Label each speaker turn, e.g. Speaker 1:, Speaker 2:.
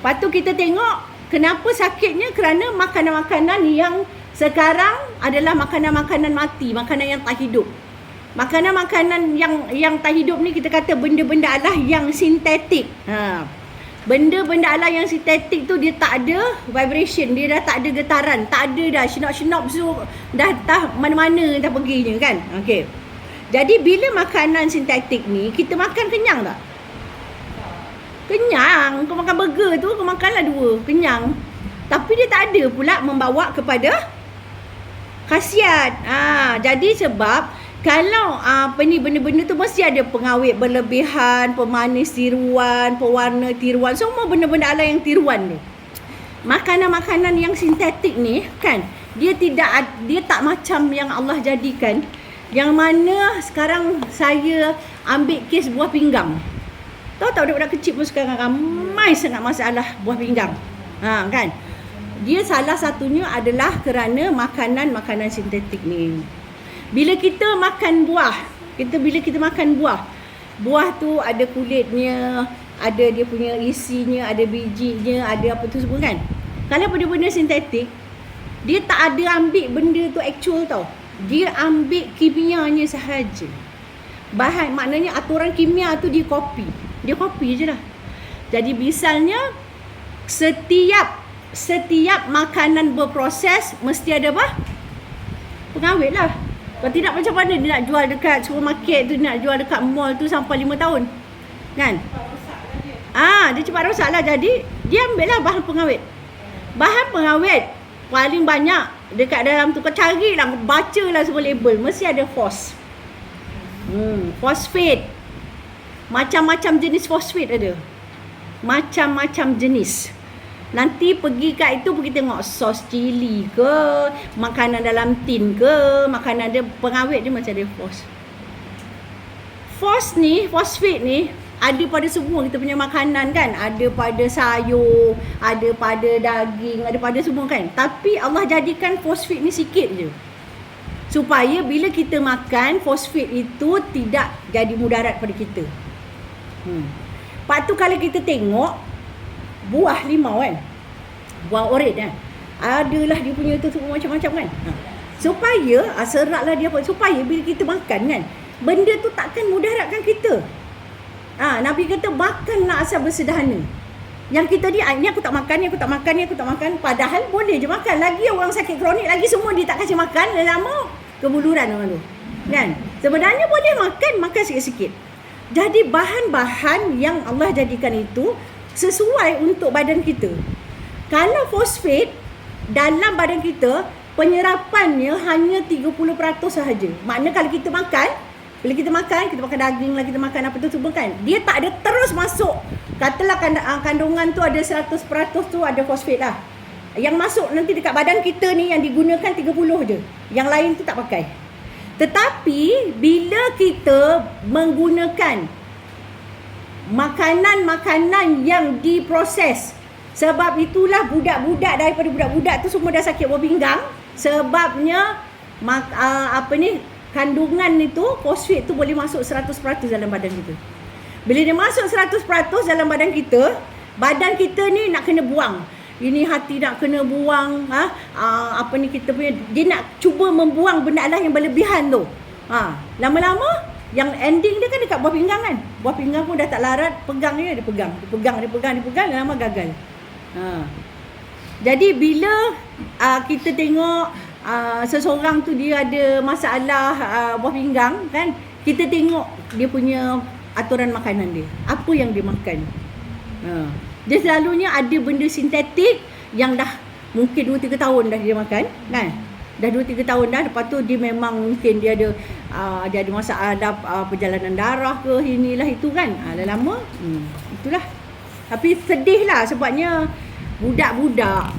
Speaker 1: Lepas tu kita tengok kenapa sakitnya, kerana makanan-makanan yang sekarang adalah makanan-makanan mati, makanan yang tak hidup. Makanan-makanan yang tak hidup ni kita kata benda-benda alah yang sintetik. Benda-benda alah yang sintetik tu dia tak ada vibration, dia dah tak ada getaran, tak ada dah shenop-shenop so dah mana-mana dah perginya kan. Okey. Jadi bila makanan sintetik ni kita makan kenyang tak? Kenyang. Kau makan burger tu kau makanlah 2, kenyang. Tapi dia tak ada pula membawa kepada khasiat. Jadi sebab kalau benda-benda tu mesti ada pengawet berlebihan, pemanis tiruan, pewarna tiruan, semua benda-benda ala yang tiruan tu. Makanan-makanan yang sintetik ni kan, dia tak macam yang Allah jadikan. Yang mana sekarang saya ambil kes buah pinggang. Tahu tak budak-budak kecil pun sekarang ramai sangat masalah buah pinggang. Kan? Dia salah satunya adalah kerana makanan-makanan sintetik ni. Bila kita makan buah, buah tu ada kulitnya, ada dia punya isinya, ada bijinya, ada apa tu semua kan. Kalau benda-benda sintetik, dia tak ada ambil benda tu actual tau. Dia ambil kimianya sahaja. Bahan, maknanya aturan kimia tu dia copy je lah. Jadi misalnya setiap makanan berproses mesti ada apa? Pengawet lah. Kalau tidak macam mana dia nak jual dekat supermarket tu, nak jual dekat mall tu sampai 5 tahun. Kan? Dia cepat rosak lah. Jadi dia ambil lah bahan pengawet. Bahan pengawet paling banyak dekat dalam tu, kau carilah, bacalah semua label, mesti ada fosfat. Macam-macam jenis fosfat ada. Macam-macam jenis. Nanti pergi kat itu, pergi tengok sos cili ke, makanan dalam tin ke, makanan dia pengawet dia macam ada fosfat ni ada pada semua kita punya makanan kan. Ada pada sayur, ada pada daging, ada pada semua kan. Tapi Allah jadikan fosfat ni sikit je. Supaya bila kita makan, fosfat itu tidak jadi mudarat pada kita. Lepas tu kalau kita tengok buah limau kan, buah oren kan, adalah dia punya tu semua macam-macam kan. Supaya seratlah dia, supaya bila kita makan kan, benda tu takkan mudaratkan kita. Nabi kata makanlah asal bersederhana. Yang kita ni aku tak makan, ni aku tak makan. Padahal boleh je makan. Lagi orang sakit kronik lagi semua dia tak kasi makan, lama kebuluran orang tu kan. Sebenarnya boleh makan sikit-sikit. Jadi bahan-bahan yang Allah jadikan itu sesuai untuk badan kita. Kalau fosfat dalam badan kita, penyerapannya hanya 30% sahaja. Maknanya kalau kita makan, bila kita makan daging lah, kita makan apa tu semua kan, dia tak ada terus masuk. Katalah kandungan tu ada 100% tu ada fosfat lah. Yang masuk nanti dekat badan kita ni yang digunakan 30 je. Yang lain tu tak pakai. Tetapi bila kita menggunakan makanan-makanan yang diproses, sebab itulah budak-budak, daripada budak-budak tu semua dah sakit buah pinggang. Sebabnya kandungan itu, fosfat tu boleh masuk 100% dalam badan kita. Bila dia masuk 100% dalam badan kita ni nak kena buang. Ini hati nak kena buang, kita punya, dia nak cuba membuang benda Allah yang berlebihan tu. Lama-lama yang ending dia kan dekat buah pinggang kan. Buah pinggang pun dah tak larat, pegang dia pegang, lama gagal. Jadi bila kita tengok seseorang tu dia ada masalah buah pinggang kan, kita tengok dia punya aturan makanan dia, apa yang dia makan. Dia selalunya ada benda sintetik yang dah mungkin 2-3 tahun dah dia makan kan. Dah 2-3 tahun dah. Lepas tu dia memang mungkin dia ada masalah perjalanan darah ke, inilah itu kan. Dah lama itulah. Tapi sedih lah sebabnya budak-budak